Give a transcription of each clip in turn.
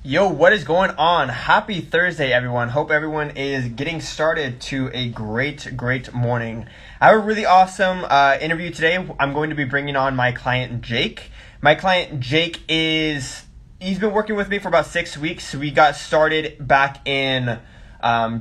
Yo, what is going on? Happy Thursday, everyone. Hope everyone is getting started to a great morning. I have a really awesome interview today. I'm going to be bringing on my client, Jake. My client, Jake, he's been working with me for about 6 weeks. We got started back in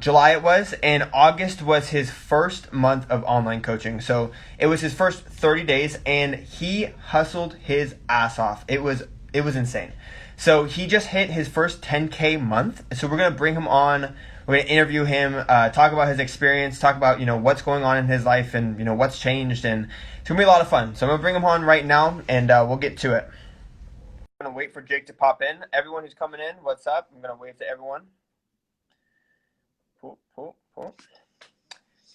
July it was, and August was his first month of online coaching. So it was his first 30 days, and he hustled his ass off. It was insane. So he just hit his first 10K month. So we're gonna bring him on. We're gonna interview him, talk about his experience, talk about what's going on in his life, and what's changed, and it's gonna be a lot of fun. So I'm gonna bring him on right now, and we'll get to it. I'm gonna wait for Jake to pop in. Everyone who's coming in, what's up? I'm gonna wave to everyone. Cool.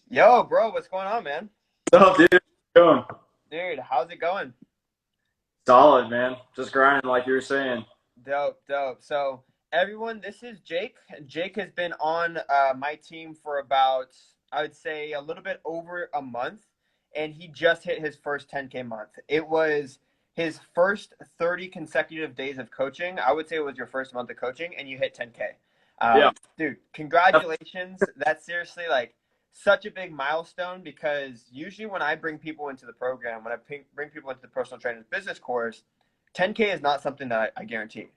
Yo, bro, what's going on, man? What's up, dude? How you doing? Dude, how's it going? Solid, man. Just grinding like you were saying. Dope. So, everyone, this is Jake. Jake has been on my team for about, I would say, a little bit over a month, and he just hit his first 10K month. It was his first 30 consecutive days of coaching. I would say it was your first month of coaching, and you hit 10K. Yeah. Dude, congratulations. That's seriously like such a big milestone because usually when I bring people into the program, when I bring people into the personal trainer's business course, 10K is not something that I guarantee.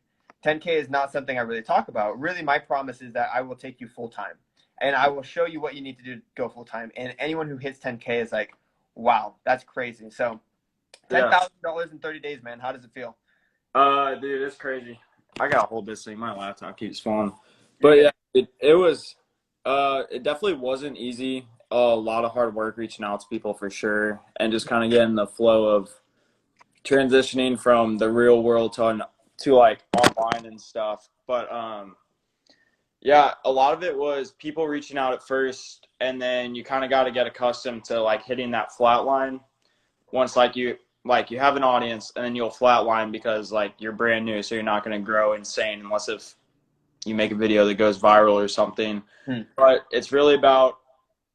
10K is not something I really talk about. Really, my promise is that I will take you full time and I will show you what you need to do to go full time. And anyone who hits 10K is like, wow, that's crazy. So $10,000 in 30 days, man. How does it feel? Dude, it's crazy. I gotta hold this thing. My laptop keeps falling. But yeah, it definitely wasn't easy. A lot of hard work reaching out to people for sure, and just kind of getting the flow of transitioning from the real world to like online and stuff. But yeah, a lot of it was people reaching out at first, and then you kind of got to get accustomed to like hitting that flat line once you have an audience, and then you'll flatline because like you're brand new, so you're not going to grow insane unless if you make a video that goes viral or something. But it's really about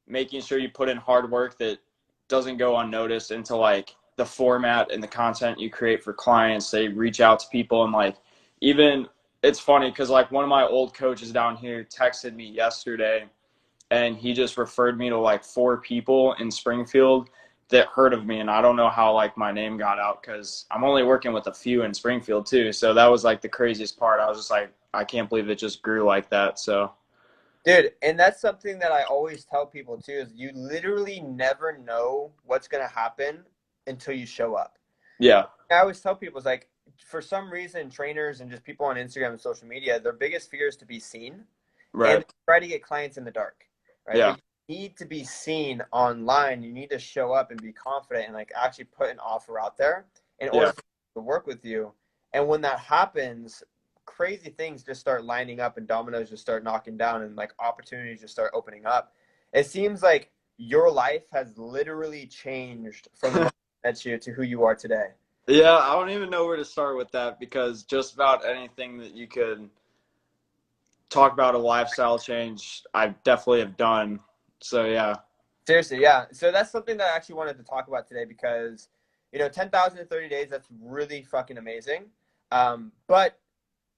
making sure you put in hard work that doesn't go unnoticed into like the format and the content you create for clients. They reach out to people, and like even it's funny because like one of my old coaches down here texted me yesterday, and he just referred me to like 4 people in Springfield that heard of me, and I don't know how like my name got out because I'm only working with a few in Springfield too. So that was like the craziest part. I was just like, I can't believe it just grew like that. So Dude, and that's something that I always tell people too, is you literally never know what's going to happen until you show up. yeah, I always tell people, it's like, for some reason, trainers and just people on Instagram and social media, their biggest fear is to be seen and right, try to get clients in the dark, right? yeah, But you need to be seen online. You need to show up and be confident and like actually put an offer out there in order yeah, for people to work with you. And when that happens, crazy things just start lining up and dominoes just start knocking down and like opportunities just start opening up. It seems like your life has literally changed from the moment I met you to who you are today. yeah. I don't even know where to start with that because just about anything that you could talk about a lifestyle change, I definitely have done. So yeah, Seriously, yeah. So that's something that I actually wanted to talk about today because, 10,000 in 30 days, that's really fucking amazing. But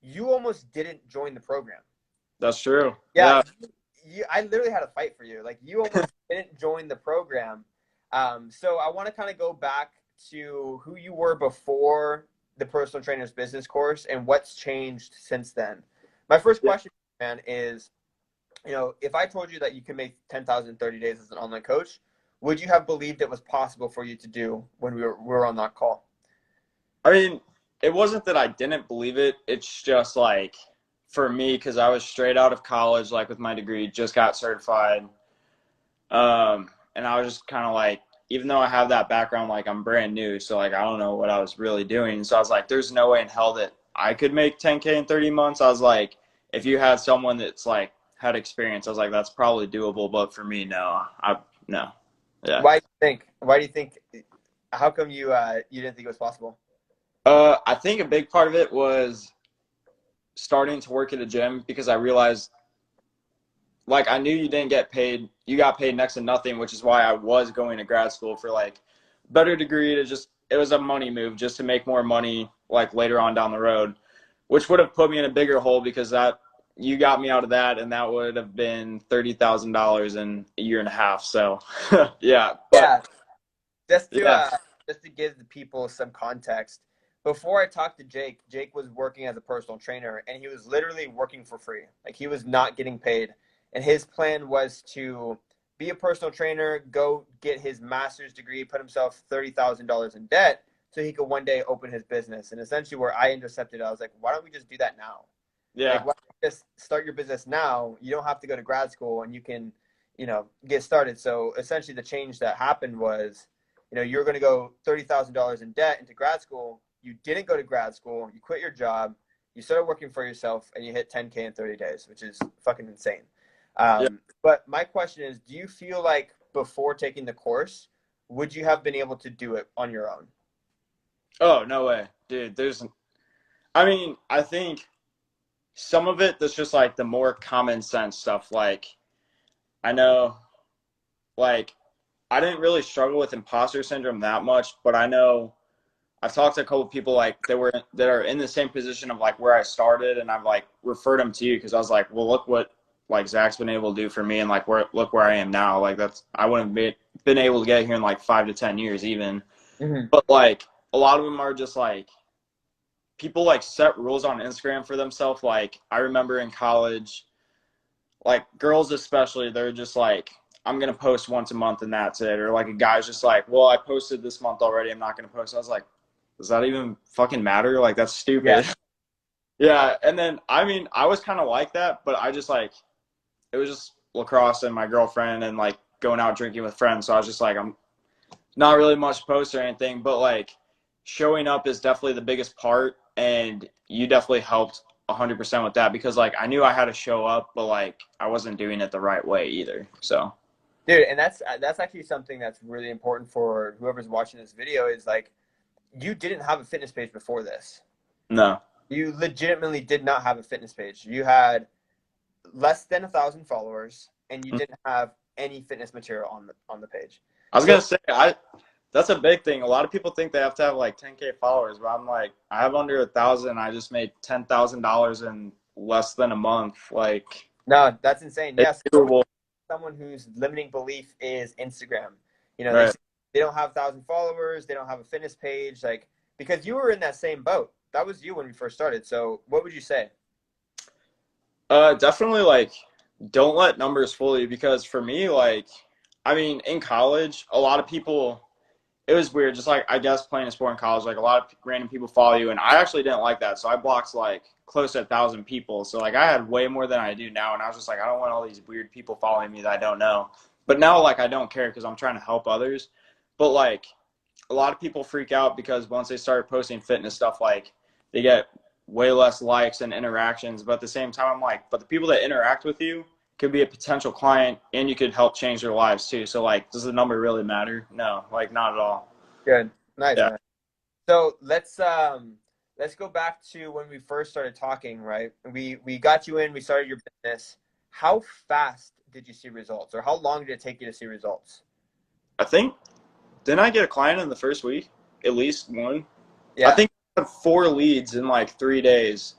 you almost didn't join the program. that's true. Yeah, Yeah, I literally had a fight for you. Like, you almost didn't join the program. So I want to kind of go back to who you were before the personal trainer's business course and what's changed since then. My first yeah. question, man, is, if I told you that you could make 10,000 in 30 days as an online coach, would you have believed it was possible for you to do when we were on that call? I mean, it wasn't that I didn't believe it. It's just like for me, because I was straight out of college, like with my degree, just got certified. And I was just kind of like, even though I have that background, like I'm brand new, so like I don't know what I was really doing. So I was like, there's no way in hell that I could make 10K in 30 months. I was like, if you had someone that's like had experience, I was like, that's probably doable. But for me, no, no, yeah. Why do you think? Why do you think? How come you didn't think it was possible? I think a big part of it was starting to work at a gym because I realized, like, I knew you didn't get paid. You got paid next to nothing, which is why I was going to grad school for like better degree to just, it was a money move just to make more money like later on down the road. which would have put me in a bigger hole because that you got me out of that, and that would have been $30,000 in a year and a half. So yeah, but Yeah, just to yeah, just to give the people some context, before I talked to Jake, Jake was working as a personal trainer, and he was literally working for free. Like he was not getting paid, and his plan was to be a personal trainer, go get his master's degree, put himself $30,000 in debt, so he could one day open his business. And essentially, where I intercepted, I was like, why don't we just do that now? Like, yeah, why don't you just start your business now? You don't have to go to grad school, and you can, get started. So essentially, the change that happened was, you're going to go $30,000 in debt into grad school. You didn't go to grad school. You quit your job. You started working for yourself, and you hit 10K in 30 days, which is fucking insane. yeah. But my question is, do you feel like before taking the course, would you have been able to do it on your own? Oh, no way, dude. I mean, I think some of it that's just like the more common sense stuff. Like, I know, like, I didn't really struggle with imposter syndrome that much, but I know I've talked to a couple of people like that are in the same position of like where I started, and I've like referred them to you because I was like, well, look what like Zach's been able to do for me, and like look where I am now. Like I wouldn't have been able to get here in like 5 to 10 years even. Mm-hmm. But like a lot of them are just like people like set rules on Instagram for themselves. Like I remember in college, like girls especially, they're just like, I'm gonna post once a month and that's it. Or like a guy's just like, well, I posted this month already, I'm not gonna post. I was like, does that even fucking matter? Like that's Yeah. stupid. Yeah. And then I mean, I was kind of like that, but I just like it was just lacrosse and my girlfriend and like going out drinking with friends. So I was just like, I'm not really much post or anything, but like showing up is definitely the biggest part, and you definitely helped 100% with that because like I knew I had to show up, but like I wasn't doing it the right way either. So Dude, and that's actually something that's really important for whoever's watching this video is like you didn't have a fitness page before this. no, You legitimately did not have a fitness page. You had less than 1,000 followers, and you didn't have any fitness material on the page. I was So gonna say I that's a big thing. A lot of people think they have to have like 10K followers, but I'm like I have under 1,000. I just made $10,000 in less than a month. Like no, that's insane. it's Yes, doable, someone whose limiting belief is Instagram. They right? say they don't have 1,000 followers, they don't have a fitness page, like because you were in that same boat. That was you when we first started. So what would you say? Definitely like don't let numbers fool you because for me, like, I mean, in college, a lot of people, it was weird. Just like, I guess playing a sport in college, like a lot of random people follow you. And I actually didn't like that. So I blocked like close to 1,000 people. So like I had way more than I do now. And I was just like, I don't want all these weird people following me that I don't know. But now, like, I don't care because I'm trying to help others. But like, a lot of people freak out because once they start posting fitness stuff, like, they get way less likes and interactions. But at the same time, I'm like, but the people that interact with you could be a potential client and you could help change their lives too. So like, does the number really matter? No, like not at all. Good. Nice, Yeah. man. So let's go back to when we first started talking, right? We got you in, we started your business. How fast did you see results, or how long did it take you to see results? I think, didn't I get a client in the first week? At least one. I Yeah, think I had 4 leads in like 3 days.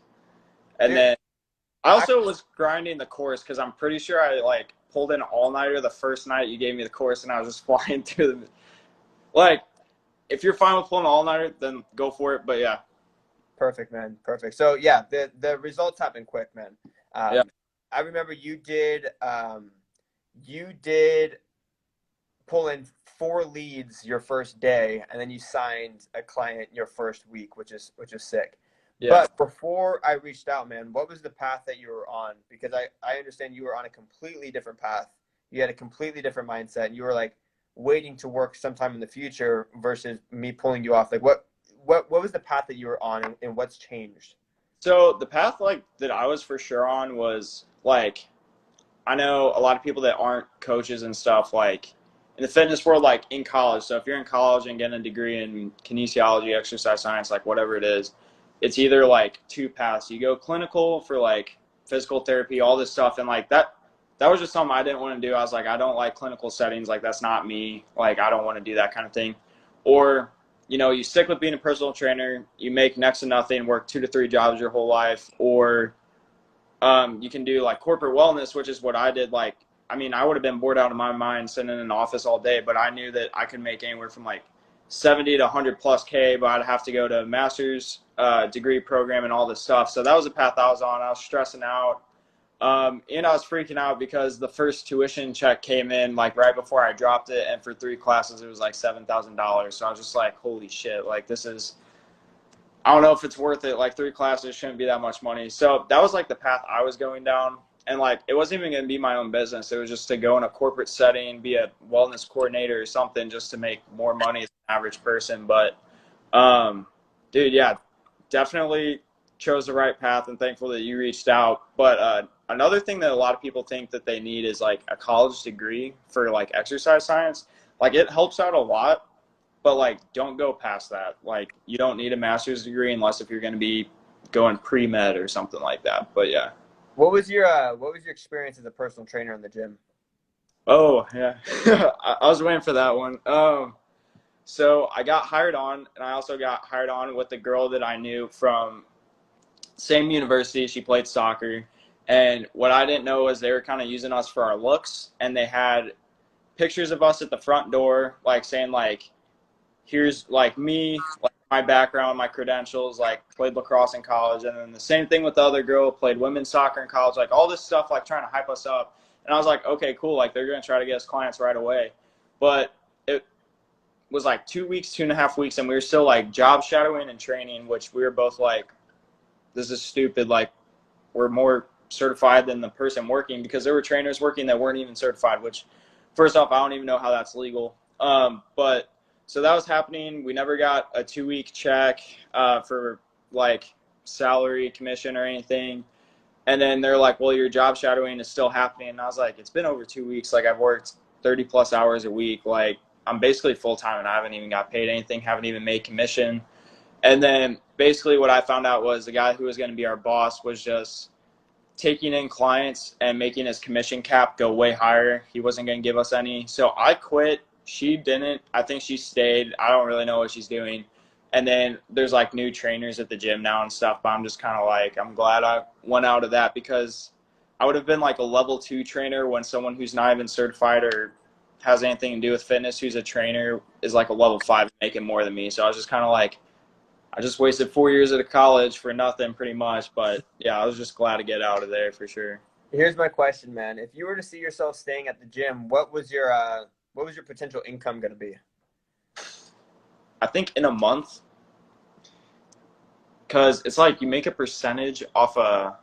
And dude. then I I, also was grinding the course because I'm pretty sure I like pulled in all-nighter the first night you gave me the course and I was just flying through the, like, if you're fine with pulling an all-nighter, then go for it. But yeah, Perfect, man. Perfect. So yeah, the results happen quick, man. yeah, I remember you did pull in 4 leads your first day, and then you signed a client your first week, which is sick. yeah. But before I reached out, man, what was the path that you were on? Because I understand you were on a completely different path. You had a completely different mindset. And you were like waiting to work sometime in the future versus me pulling you off. Like what was the path that you were on, and what's changed? So the path like that I was for sure on was like I know a lot of people that aren't coaches and stuff like in the fitness world, like in college. So if you're in college and getting a degree in kinesiology, exercise science, like whatever it is, it's either like two paths. You go clinical for like physical therapy, all this stuff, and like that was just something I didn't want to do. I was like, I don't like clinical settings. Like that's not me. Like I don't want to do that kind of thing. Or you stick with being a personal trainer, you make next to nothing, work 2 to 3 jobs your whole life, or you can do like corporate wellness, which is what I did. Like, I mean, I would have been bored out of my mind sitting in an office all day, but I knew that I could make anywhere from like 70 to 100 plus K, but I'd have to go to a master's degree program and all this stuff. So that was the path I was on. I was stressing out. And I was freaking out because the first tuition check came in like right before I dropped it. And for 3 classes, it was like $7,000. So I was just like, holy shit, like this is, I don't know if it's worth it. Like 3 classes shouldn't be that much money. So that was like the path I was going down. And like, it wasn't even going to be my own business. It was just to go in a corporate setting, be a wellness coordinator or something just to make more money as an average person. But, dude, yeah, definitely chose the right path and thankful that you reached out. But, another thing that a lot of people think that they need is like a college degree for like exercise science. Like it helps out a lot, but like don't go past that. Like you don't need a master's degree unless if you're going to be going pre-med or something like that. But yeah. what was your experience as a personal trainer in the gym? Oh yeah, I was waiting for that one. So I got hired on, and I also got hired on with a girl that I knew from same university. She played soccer, and what I didn't know was they were kind of using us for our looks, and they had pictures of us at the front door, like saying like, here's like me, like my background, my credentials, like played lacrosse in college. And then the same thing with the other girl, played women's soccer in college, like all this stuff, like trying to hype us up. And I was like, okay, cool. Like they're going to try to get us clients right away. But it was like 2 weeks, 2.5 weeks. And we were still like job shadowing and training, which we were both like, this is stupid. Like we're more certified than the person working, because there were trainers working that weren't even certified, which first off, I don't even know how that's legal. But so that was happening. We never got a 2 week check for like salary, commission, or anything. And then they're like, well, your job shadowing is still happening. And I was like, it's been over 2 weeks. Like I've worked 30 plus hours a week. Like I'm basically full time and I haven't even got paid anything, haven't even made commission. And then basically what I found out was the guy who was going to be our boss was just taking in clients and making his commission cap go way higher. He wasn't going to give us any. So I quit. She didn't. I think she stayed. I don't really know what she's doing. And then there's like new trainers at the gym now and stuff, but I'm just kind of like, I'm glad I went out of that, because I would have been like a level 2 trainer when someone who's not even certified or has anything to do with fitness, who's a trainer, is like a level 5 making more than me. So I was just kind of like, I just wasted 4 years at a college for nothing pretty much. But yeah, I was just glad to get out of there for sure. Here's my question, man. If you were to see yourself staying at the gym, what was your potential income going to be? I think in a month, because it's like you make a percentage off a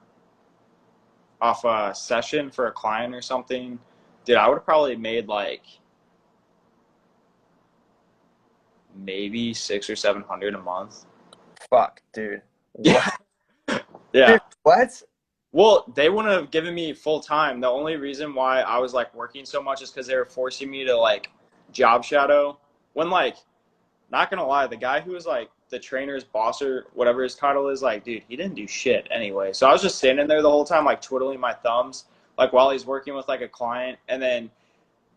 session for a client or something. Dude, I would have probably made like maybe 600 or 700 a month. Fuck, dude. Yeah. Yeah. Dude, what? Well, they wouldn't have given me full time. The only reason why I was like working so much is because they were forcing me to like job shadow. When like, not gonna lie, the guy who was like the trainer's boss or whatever his title is, like, dude, he didn't do shit anyway. So I was just standing there the whole time, like twiddling my thumbs, like while he's working with like a client. And then,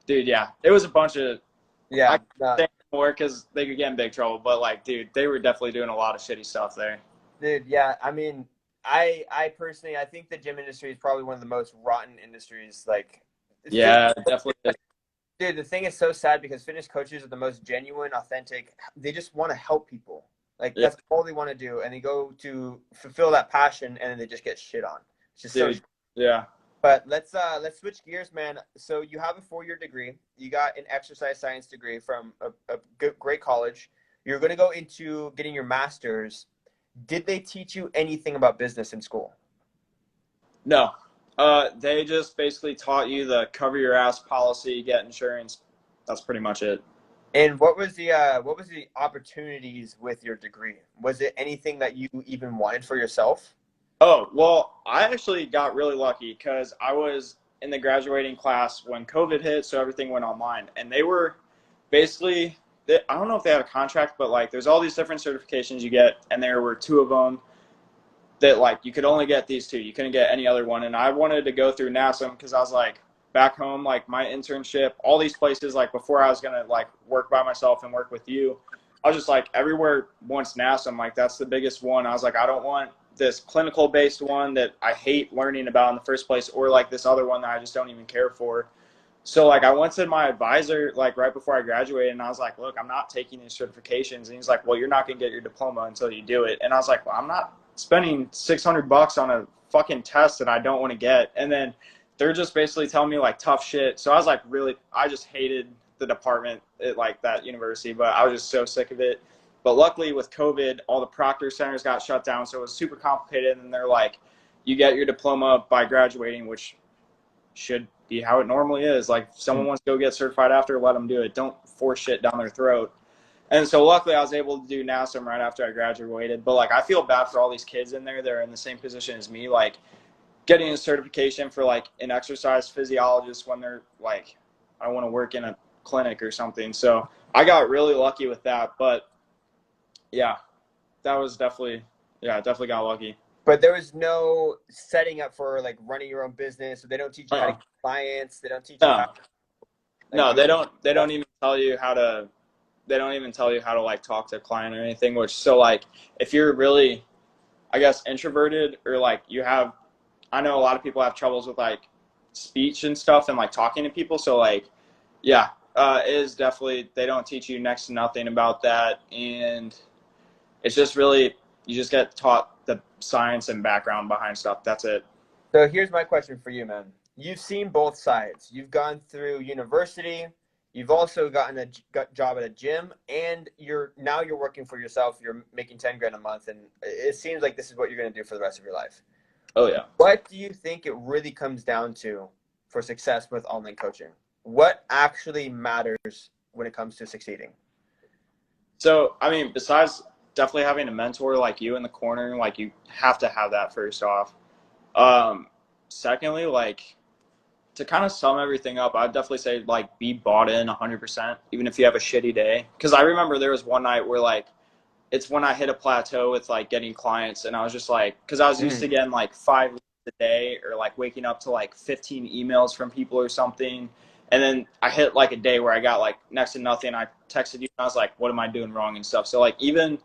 dude, yeah, it was a bunch of, Yeah. I can't say more because they could get in big trouble. But like, dude, they were definitely doing a lot of shitty stuff there. Dude, yeah. I mean, I personally, I think the gym industry is probably one of the most rotten industries. Like, Yeah, definitely. dude, the thing is so sad because fitness coaches are the most genuine, authentic. They just want to help people. Like Yeah. that's all they want to do, and they go to fulfill that passion, and then they just get shit on. It's just Dude, so. yeah. But let's switch gears, man. So you have a 4-year degree. You got an exercise science degree from a great college. You're going to go into getting your master's. Did they teach you anything about business in school? No. They just basically taught you the cover your ass policy, get insurance. That's pretty much it. And what was the opportunities with your degree? Was it anything that you even wanted for yourself? Oh, well, I actually got really lucky because I was in the graduating class when COVID hit, so everything went online. And they were basically, I don't know if they had a contract, but like there's all these different certifications you get, and there were 2 of them that like you could only get these 2. You couldn't get any other one. And I wanted to go through NASM because I was like, back home, like my internship, all these places, like before I was going to like work by myself and work with you, I was just like, everywhere wants NASA. I'm like, that's the biggest one. I was like, I don't want this clinical based one that I hate learning about in the first place, or like this other one that I just don't even care for. So like I went to my advisor like right before I graduated, and I was like, look, I'm not taking these certifications. And he's like, well, you're not gonna get your diploma until you do it. And I was like, well, I'm not spending $600 on a fucking test that I don't want to get. And then they're just basically telling me like tough shit. So I was like, really, I just hated the department at like that university, but I was just so sick of it. But luckily with COVID, all the proctor centers got shut down, so it was super complicated. And they're like, you get your diploma by graduating, which should be how it normally is. Like, if someone wants to go get certified after, let them do it. Don't force shit down their throat. And so luckily I was able to do NASM right after I graduated. But like, I feel bad for all these kids in there that are in the same position as me, like getting a certification for like an exercise physiologist when they're like, I want to work in a clinic or something. So I got really lucky with that. But yeah, that was definitely got lucky. But there was no setting up for like running your own business. So they don't teach you how to get clients. They don't teach you how. No, they don't even tell you how to. They don't even tell you how to like talk to a client or anything. Which, so like, if you're really, I guess, introverted, or like you have, I know a lot of people have troubles with like speech and stuff and like talking to people. So like, yeah, it is definitely, they don't teach you next to nothing about that. And it's just really, you just get taught the science and background behind stuff. That's it. So here's my question for you, man. You've seen both sides. You've gone through university. You've also gotten a job at a gym, and you're working for yourself. You're making 10 grand a month, and it seems like this is what you're going to do for the rest of your life. Oh yeah. What do you think it really comes down to for success with online coaching? What actually matters when it comes to succeeding? So, I mean, besides definitely having a mentor like you in the corner, like you have to have that first off. Secondly, like, to kind of sum everything up, I'd definitely say like be bought in 100%, even if you have a shitty day. Because I remember there was one night where like, it's when I hit a plateau with like getting clients, and I was just like, because I was used to getting like 5 a day, or like waking up to like 15 emails from people or something. And then I hit like a day where I got like next to nothing. I texted you and I was like, what am I doing wrong and stuff. So like, even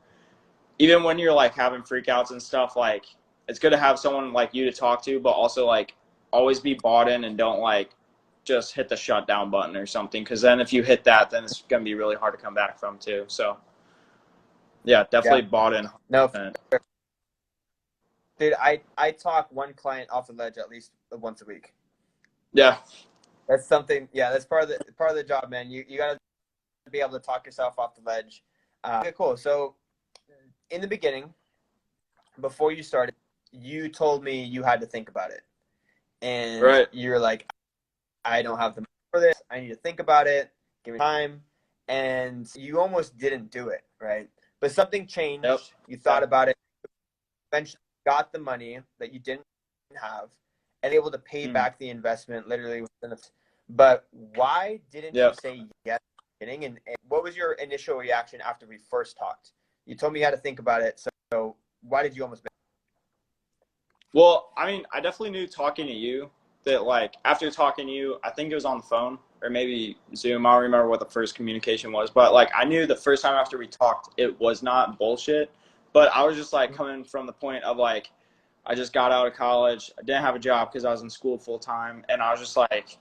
when you're like having freakouts and stuff, like it's good to have someone like you to talk to, but also like always be bought in, and don't like just hit the shutdown button or something. Cause then if you hit that, then it's going to be really hard to come back from too. So yeah, definitely bought in. No, dude, I talk one client off the ledge at least once a week. Yeah. That's something. Yeah, that's part of the job, man. You got to be able to talk yourself off the ledge. Okay, cool. So in the beginning, before you started, you told me you had to think about it, and you're like, I don't have the money for this. I need to think about it. Give me time. And you almost didn't do it, right? But something changed. Yep. You thought about it. Eventually got the money that you didn't have, and able to pay back the investment literally within but why didn't you say yes at the beginning? And what was your initial reaction after we first talked? You told me you had to think about it. So why did you almost make it? Well, I mean, I definitely knew talking to you that like after talking to you, I think it was on the phone or maybe Zoom. I don't remember what the first communication was, but like I knew the first time after we talked, it was not bullshit. But I was just like coming from the point of like, I just got out of college. I didn't have a job because I was in school full time. And I was just like,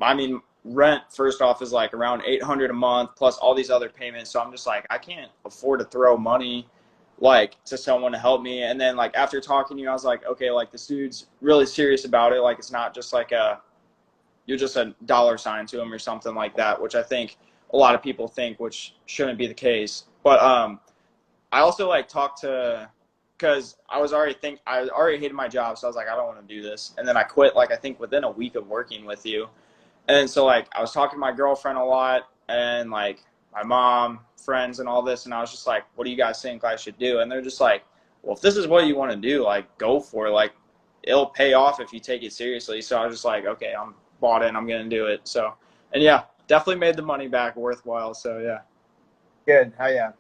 I mean, rent first off is like around $800 a month plus all these other payments. So I'm just like, I can't afford to throw money like to someone to help me. And then like after talking to you, I was like, okay, like this dude's really serious about it. Like it's not just like you're just a dollar sign to him or something like that, which I think a lot of people think, which shouldn't be the case. But I also like talked to, because I already hated my job, so I was like, I don't want to do this. And then I quit like I think within a week of working with you. And so like I was talking to my girlfriend a lot, and like my mom, friends, and all this, and I was just like, what do you guys think I should do? And they're just like, well, if this is what you want to do, like go for it. Like it'll pay off if you take it seriously. So I was just like, okay, I'm bought in, I'm gonna do it. So, and yeah, definitely made the money back worthwhile. So yeah. Good. Hell yeah.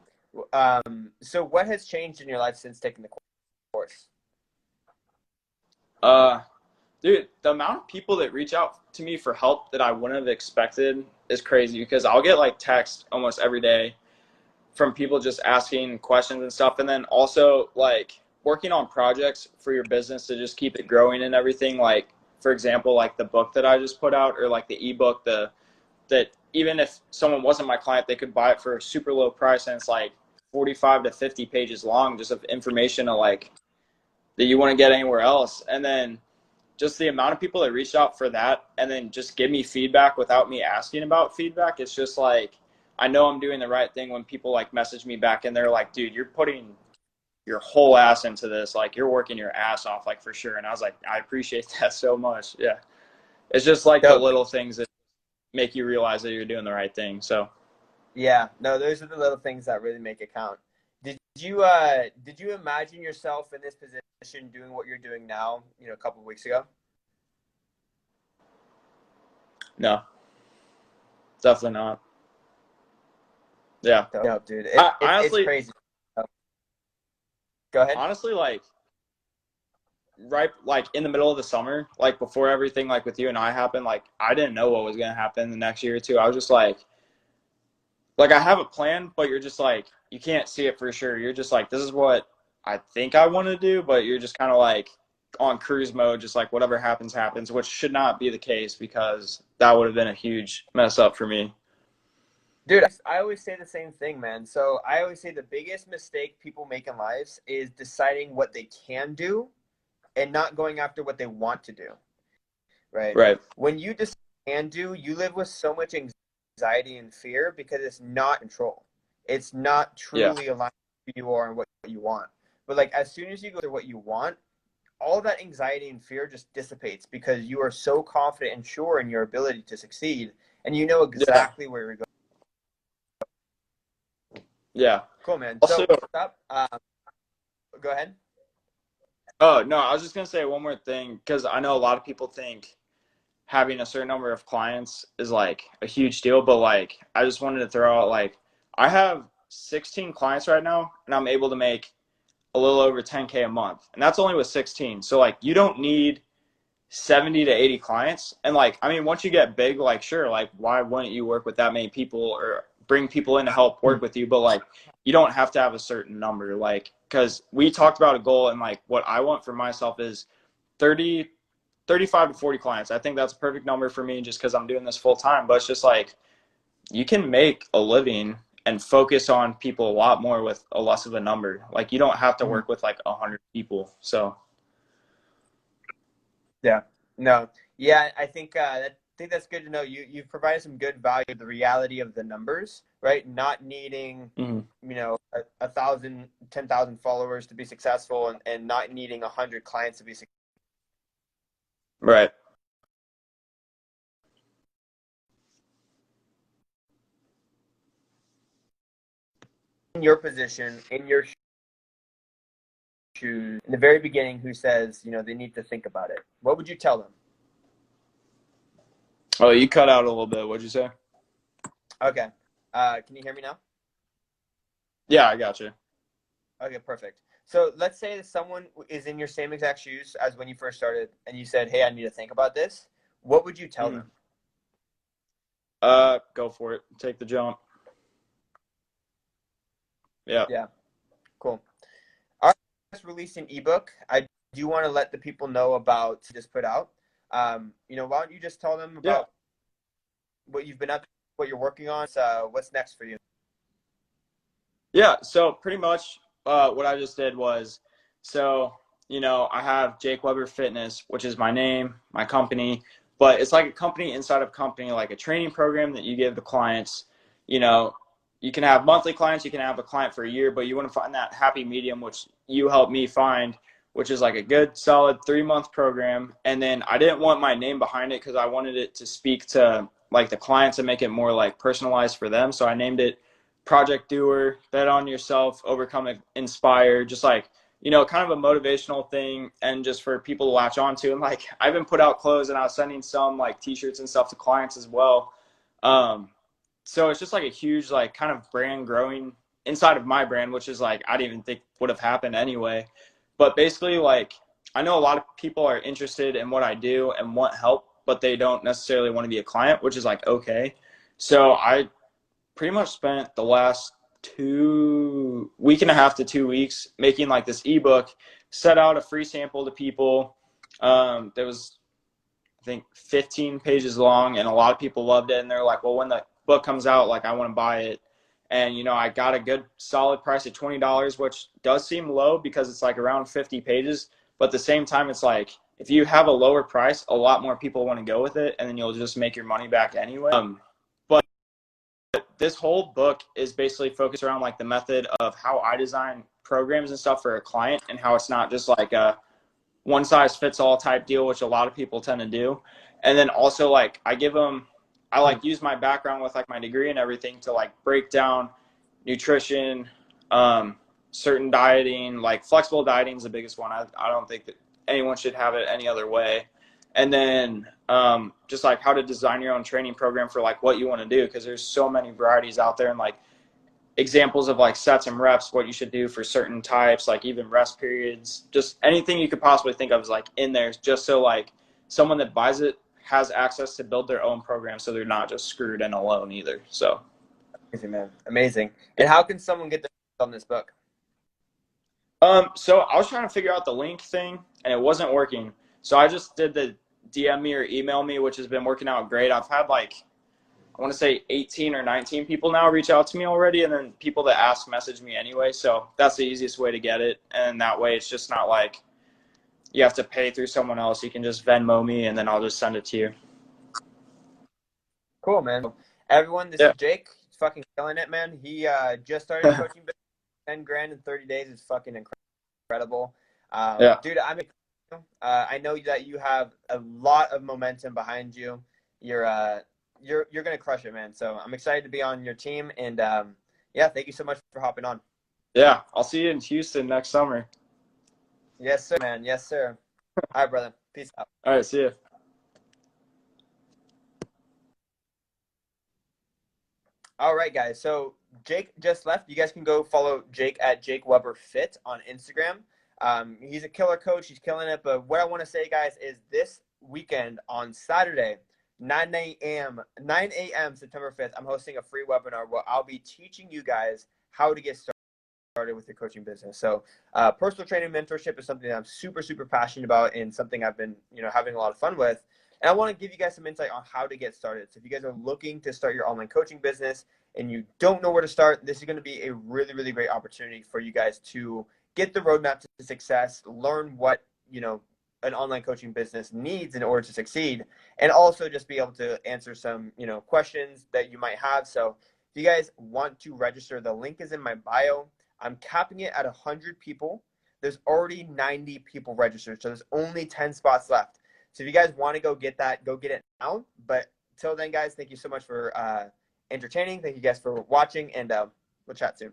So what has changed in your life since taking the course? Dude, the amount of people that reach out to me for help that I wouldn't have expected is crazy, because I'll get like text almost every day from people just asking questions and stuff. And then also like working on projects for your business to just keep it growing and everything. Like, for example, like the book that I just put out, or like the ebook, that even if someone wasn't my client, they could buy it for a super low price. And it's like 45 to 50 pages long, just of information like that you wouldn't get anywhere else. And then just the amount of people that reached out for that and then just give me feedback without me asking about feedback. It's just like, I know I'm doing the right thing when people like message me back and they're like, dude, you're putting your whole ass into this. Like, you're working your ass off, like, for sure. And I was like, I appreciate that so much. Yeah. It's just like the little things that make you realize that you're doing the right thing. So Yeah, no, those are the little things that really make it count. Did you imagine yourself in this position doing what you're doing now, a couple of weeks ago? no, definitely not. Yeah. No, dude, Honestly, it's crazy. Go ahead. honestly, like right, like in the middle of the summer, like before everything like with you and I happened, like I didn't know what was going to happen the next year or two. I was just like I have a plan, but you're just like, you can't see it for sure. You're just like, this is what I think I want to do, but you're just kind of like on cruise mode, just like whatever happens, happens, which should not be the case, because that would have been a huge mess up for me. Dude, I always say the same thing, man. So I always say the biggest mistake people make in life is deciding what they can do and not going after what they want to do, right? Right. When you decide what you can do, you live with so much anxiety and fear because it's not control. It's not truly aligned with who you are and what you want. But like, as soon as you go to what you want, all that anxiety and fear just dissipates because you are so confident and sure in your ability to succeed, and you know exactly where you're going. Yeah. Cool, man. Also, So what's up? Go ahead. oh, no, I was just going to say one more thing, because I know a lot of people think having a certain number of clients is like a huge deal, but like I just wanted to throw out, like, I have 16 clients right now and I'm able to make a little over 10K a month, and that's only with 16. So like, you don't need 70 to 80 clients. And like, I mean, once you get big, like, sure, like, why wouldn't you work with that many people or bring people in to help work with you? But like, you don't have to have a certain number, like, because we talked about a goal, and like what I want for myself is 30 35 to 40 clients. I think that's a perfect number for me, just because I'm doing this full time. But it's just like, you can make a living and focus on people a lot more with a less of a number. Like, you don't have to work with like 100 people. So Yeah. No. Yeah, I think that's good to know. You've provided some good value of the reality of the numbers, right? Not needing, 1,000, 10,000 followers to be successful, and not needing 100 clients to be successful. right. In your position, in your shoes, in the very beginning, who says, they need to think about it, what would you tell them? Oh, you cut out a little bit. What'd you say? Okay. Can you hear me now? Yeah, I got you. Okay, perfect. So let's say that someone is in your same exact shoes as when you first started, and you said, hey, I need to think about this. What would you tell them? Go for it. Take the jump. Yeah. Yeah. Cool. All right, just released an ebook. I do want to let the people know about just put out. Why don't you just tell them about what you've been up to, what you're working on, what's next for you? Yeah, so pretty much what I just did was, I have Jake Weber Fitness, which is my name, my company, but it's like a company inside of a company, like a training program that you give the clients. You can have monthly clients, you can have a client for a year, but you want to find that happy medium, which you helped me find, which is like a good solid 3-month program. And then I didn't want my name behind it because I wanted it to speak to like the clients and make it more like personalized for them. So I named it Project Doer, Bet on Yourself, Overcome, Inspire, just like, kind of a motivational thing, and just for people to latch onto. And like, I even put out clothes, and I was sending some like t-shirts and stuff to clients as well. So it's just like a huge, like, kind of brand growing inside of my brand, which is like, I didn't even think would have happened anyway. But basically, like, I know a lot of people are interested in what I do and want help, but they don't necessarily want to be a client, which is like, okay. So I pretty much spent the last week and a half to 2 weeks making like this ebook, set out a free sample to people. There was, I think, 15 pages long, and a lot of people loved it. And they're like, well, when the book comes out, like, I want to buy it. And, you know, I got a good solid price at $20, which does seem low because it's like around 50 pages. But at the same time, it's like, if you have a lower price, a lot more people want to go with it, and then you'll just make your money back anyway. But this whole book is basically focused around like the method of how I design programs and stuff for a client, and how it's not just like a one size fits all type deal, which a lot of people tend to do. And then also, like, I like use my background with like my degree and everything to like break down nutrition, certain dieting, like flexible dieting is the biggest one. I don't think that anyone should have it any other way. And then just like how to design your own training program for like what you want to do, because there's so many varieties out there, and like examples of like sets and reps, what you should do for certain types, like even rest periods, just anything you could possibly think of is like in there, just so like someone that buys it has access to build their own program, so they're not just screwed in alone either. So Amazing, man. Amazing. And how can someone get their hands on this book? So I was trying to figure out the link thing, and it wasn't working. So I just did the DM me or email me, which has been working out great. I've had like, I want to say 18 or 19 people now reach out to me already, and then people that ask message me anyway. So that's the easiest way to get it. And that way it's just not like you have to pay through someone else. You can just Venmo me, and then I'll just send it to you. Cool, man. Everyone, this is Jake. He's fucking killing it, man. He just started coaching 10 grand in 30 days. It's fucking incredible. Dude, I know that you have a lot of momentum behind you. You're gonna crush it, man. So I'm excited to be on your team, and yeah, thank you so much for hopping on. Yeah, I'll see you in Houston next summer. Yes, sir, man. Yes, sir. All right, brother. Peace out. All right, see you. All right, guys. So Jake just left. You guys can go follow Jake at Jake Weber Fit on Instagram. He's a killer coach. He's killing it. But what I want to say, guys, is this weekend on Saturday, 9 a.m. September 5th, I'm hosting a free webinar where I'll be teaching you guys how to get started with your coaching business. So personal training mentorship is something that I'm super, super passionate about, and something I've been, having a lot of fun with. And I want to give you guys some insight on how to get started. So if you guys are looking to start your online coaching business and you don't know where to start, this is going to be a really, really great opportunity for you guys to get the roadmap to success, learn what, an online coaching business needs in order to succeed, and also just be able to answer some, questions that you might have. So if you guys want to register, the link is in my bio. I'm capping it at 100 people. There's already 90 people registered, so there's only 10 spots left. So if you guys want to go get that, go get it now. But till then, guys, thank you so much for entertaining. Thank you guys for watching, and we'll chat soon.